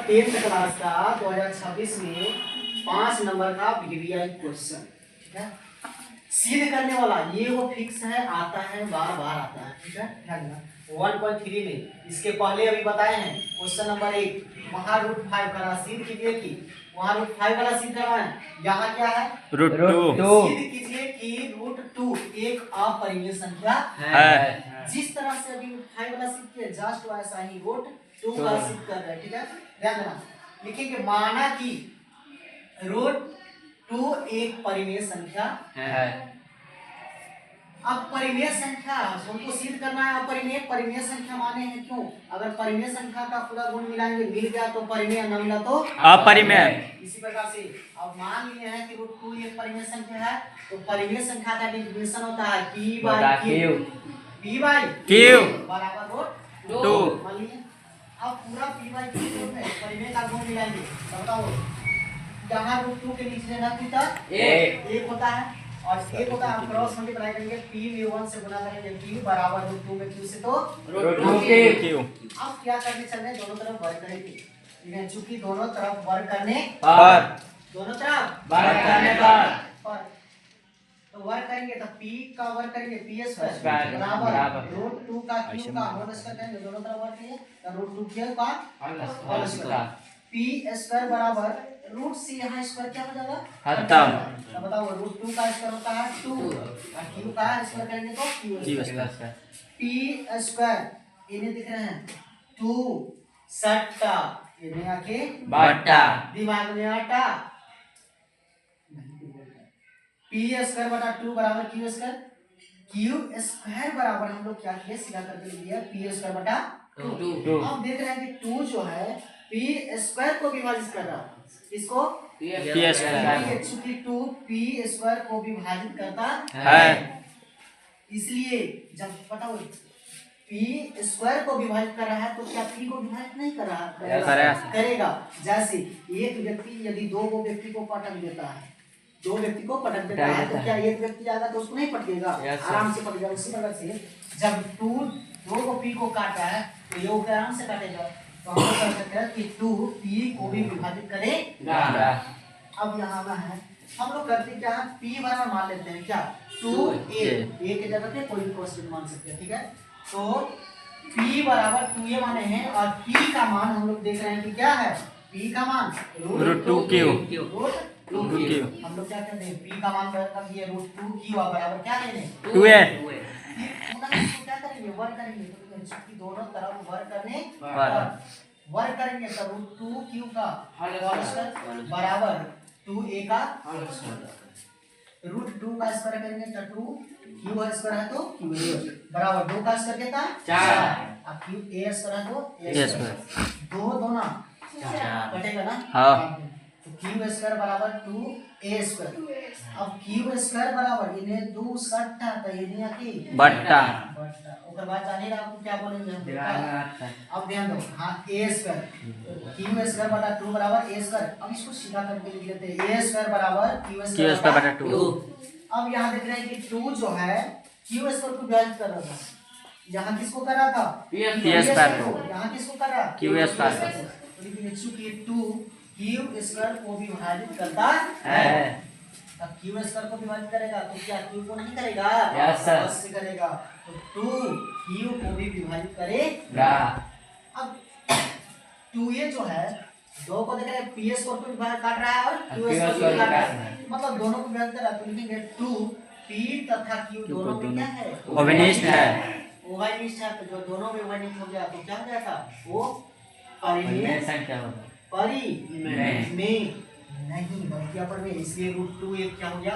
10th class का 2026 में 5 number का वीवीआई क्वेश्चन, ठीक है। सिद्ध करने वाला ये वो फिक्स है, आता है बार बार आता है, ठीक है। 1.3 में इसके पहले अभी बताए हैं क्वेश्चन नंबर 1 वहाँ √5 का सिद्ध कीजिए कि वहाँ √5 वाला सिद्ध करना है। यहाँ क्या है √2 सिद्ध कीजिए कि √2 एक अपरिमेय संख्या है। जिस तरह से अभी 5 वाला सिद्ध किया जस्ट वैसा ही √2 का सिद्ध कर रहे हैं, ठीक है। ध्यान देना, लिखेंगे माना कि √2 एक परिमेय संख्या है। अब परिमेय संख्या हमको सिद्ध करना है। परिमेय संख्या माने हैं क्यों? अगर परिमेय संख्या का पूरा गुण मिलाएंगे, मिल गया तो परिमेय, न मिला तो अपरिमेय। इसी प्रकार से अब मान लिए हैं कि √2 एक परिमेय संख्या है, तो परिमेय संख्या का डिफिनेशन होता है p/q बराबर √2। मान लिए अब पूरा p/q में परिमेय का गुण मिलाएंगे, बताओ यहाँ √2 के नीचे रहना कितना 1 होता है और 1 होता है। क्रॉस मल्टीप्लाई करेंगे, p में 1 से गुना करेंगे, q बराबर √2 में q से तो √2। अब क्या करने चल रहे हैं, दोनों तरफ वर्ग करेंगे, चूंकि दोनों तरफ वर्ग करने पर तो वर्ग करेंगे तो p का वर्ग करेंगे p² बराबर √2 का q का होल स्क्वायर करेंगे, दोनों तरफ वर्ग करेंगे तो √2 का होल स्क्वायर p² बराबर रूट से यहाँ स्क्वायर क्या हो जाएगा खत्म। अब बताओ √2 का स्क्वायर होता है 2 और q का स्क्वायर करेंगे तो q²। p² इन्हें दिख रहे हैं 2 सट्टा इन्हें आके बट्टा, दिमाग में आटा। p² बटा 2 बराबर q² बराबर हम लोग क्या किए, सीधा करके लिख दिया p² बटा 2। अब देख रहे हैं कि 2 जो है p² को विभाजित कर रहा है, इसको चूंकि 2 p² को विभाजित करता है, इसलिए जब बताओ p² को विभाजित कर रहा है तो क्या p को विभाजित नहीं कर रहा करेगा। जैसे एक व्यक्ति यदि दो व्यक्ति को पटक देता है, तो क्या एक व्यक्ति जाएगा तो उसको नहीं पटकेगा, आराम से पटकेगा। उसी प्रकार से जब 2 दो p को काटा है तो ये आराम से काटेगा, तो हम लोग कर सकते हैं कि 2 p को भी विभाजित करेगा। अब यहाँ आना है, हम लोग करते क्या है, p बराबर मान लेते हैं क्या 2a के जगह पे कोई कांस्टेंट मान सकते हैं, ठीक है। तो p बराबर 2a माने हैं और p का मान हम लोग देख रहे हैं कि क्या है, p का मान √2q। हम लोग क्या करते हैं, p का मान कर दिए √2q बराबर क्या ले लें 2a। क्या करेंगे, वर्ग करेंगे, तो दोनों तरफ वर्ग करने वर्ग करेंगे तो √2q का होल स्क्वायर बराबर 2a का होल स्क्वायर। √2 का स्क्वायर करेंगे तो 2q का स्क्वायर है तो q बराबर 2 का स्क्वायर कितना 4 अब q a स्क्वायर है तो a स्क्वायर, दो ना कटेगा ना, हाँ। तो q² बराबर 2a²। अब q² बराबर इन्हें 2 सट्टा तो इन्हें आके बट्टा। ओकर बाद जाने आपको क्या बोलेंगे हम, अब ध्यान दो, हाँ a² q² बटा 2 बराबर a²। अब इसको सीधा करके लिख लेते हैं a² बराबर q² बटा 2। अब यहाँ देख रहे हैं कि 2 जो है q² को विभाजित कर रहा था, यहाँ किसको कर रहा था p² को, यहाँ किसको कर रहा q²। तो लिखेंगे चूंकि 2 q² को विभाजित करता है, अब q² को विभाजित करेगा तो क्या q को नहीं करेगा, अवश्य करेगा। तो 2 q को भी विभाजित करेगा। अब 2a जो है 2 को देख रहे हैं p² को विभाजित कर रहा है और q² को काट रहा है, मतलब दोनों को विभाजित कर रहा है, तो लिखेंगे 2 p तथा q दोनों में क्या है, अविनिष्ट है। तो जो दोनों में अविनिष्ट हो गया तो क्या हो जाता, वो परिमेय संख्या होता है, परिमेय नहीं बल्कि अपरिमेय, इसलिए √2 एक क्या हो गया